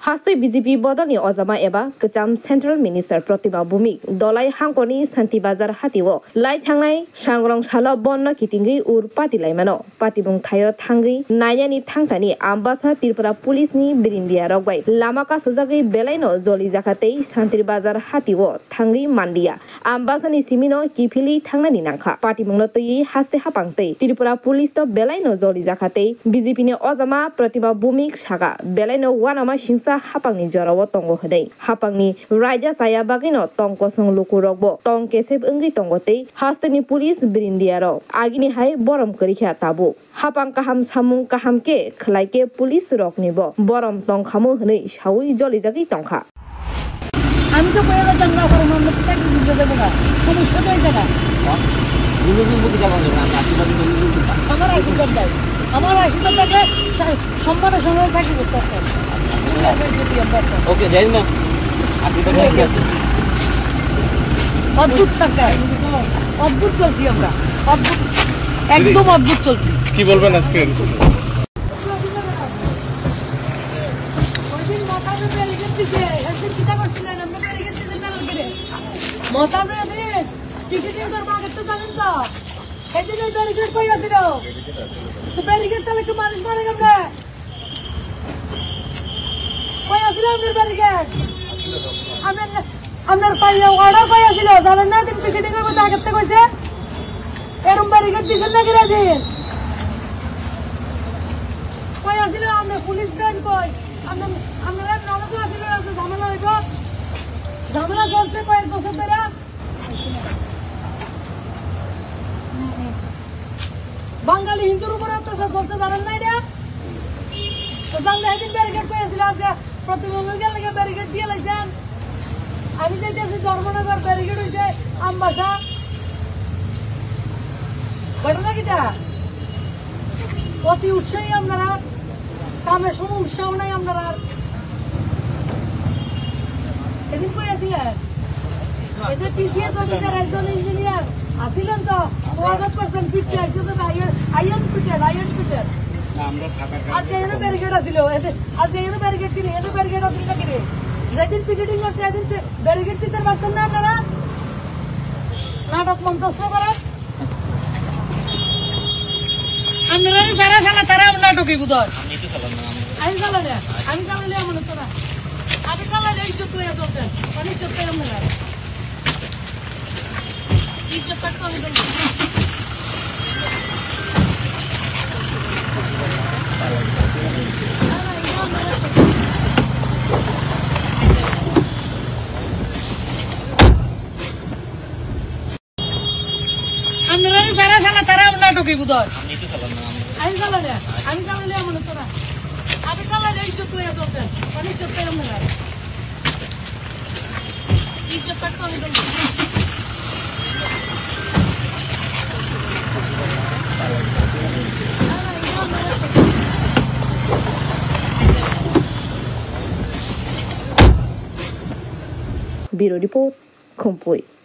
हास्ते BJP बदलनि अजामा एबा गोजाम central minister प्रतिभा भौमिक दलाय हांखरनि शान्ति बाजार हातिओ लाइ थांनाय सांग्रं साल बन्न कितिंगै उर पातिलायमानो पातिबुं थायो थांगै नायनानि थांथानि आम्बासा त्रिपुरा पुलिसनि बिरिन्दिया रगबाय लामाका सुजागै बेलायनो जलि जाखातै शान्ति बाजार हातिओ थांगै मान्दिया आम्बासानि सिमिनो किफिलि थांनानि नांखा पातिबुंनो तै हास्ते हापांतै त्रिपुरा पुलिस तो बेलायनो जलि जाखातै बीजेपीनि अजामा प्रतिभा भौमिक सागा बेलायनो वानामा सिंसा हापांनि जराव तंग हदै हापांनि रायजा साया बागैनो तंग सं लुकु रगबो तंग केसेब अंगै तंगतै हास्तेनि पुलिस बिरिन्दियारो आगिनि हाय बरम करिखा ताबु हापां काहाम सामुं काहाम के खलाइके पुलिस रकनिबो बरम तंग खामु हनै सावै जलि जागै तंखा আমি তো কইলা দাঙ্গা করব আমরা তো চাকরি দিতে যাব না সমস্যা তো এই জায়গা আমার আশীর্বাদ দাও আমার আশীর্বাদ থাকলে সম্মানের সঙ্গে চাকরি করতে পারতাম ওকে যাই না আশীর্বাদ কি আছে অদ্ভুত সরকার অদ্ভুত চলছি আমরা অদ্ভুত একদম অদ্ভুত চলছি কি বলবেন আজকে টিকিটিং করবা আগে তো জানেন তো এদিকে ব্যারিকেড কই আছিল তো ব্যারিকেড তাহলে কি মানুষ মারে কেমনে কই আছিল আপনার ব্যারিকেড আপনার পাইয়া অর্ডার কই আছিল জানেন না দিন টিকিটিং করব আগে থেকে কইছে এরম ব্যারিকেড দিছেন না কিরা দিন কই আছিল আমরা পুলিশ ব্যান্ড কই আমরা নলক আছিল ঝামেলা হইব ঝামেলা চলছে কয়েক বছর ধরে বাঙালি হিন্দুর উপরে অত্যাচার চলতে জানেন না এটা তো জানলে সেদিন ব্যারিকেড পেয়েছিল আজকে প্রতিবন্ধকের লেগে ব্যারিকেড দিয়ে লাইছেন আমি যাইতেছি ধর্মনগর ব্যারিকেড হয়েছে আমবাসা ঘটনা কিটা অতি উৎসাহী আপনারা কামের সময় উৎসাহ নাই আপনারা এদিন কই আসিলেন এই যে পিসিএস অফিসার একজন ইঞ্জিনিয়ার আসিলেন তো স্বাগত করছেন পিটে আইসো তো আইয়ন পিটের আজকে এনে ব্যারিকেড আছিল আজকে এনে ব্যারিকেড কিনে এনে ব্যারিকেড আছিল না কিনে যেদিন পিকেটিং করছে সেদিন ব্যারিকেড দিতে পারছেন না আপনারা নাটক মন্তব্য করেন আপনারা যারা খেলা তারা নাটকই বুঝয় আমি চালালে এমন হতো না আমি চালালে ইজ্জত হয়ে চলতেন অনেক ইজ্জত করে আপনারা ইজ্জত থাকতে হবে আপনারা যারা খেলা তারা নাটকই বুঝয় আমি চালালে এমন হতো না আমি চালালে ইজ্জত হয়ে চলতেন অনেক ইজ্জত করে আপনারা ইজ্জত থাকতে হবে Bureau Report, Kompoi.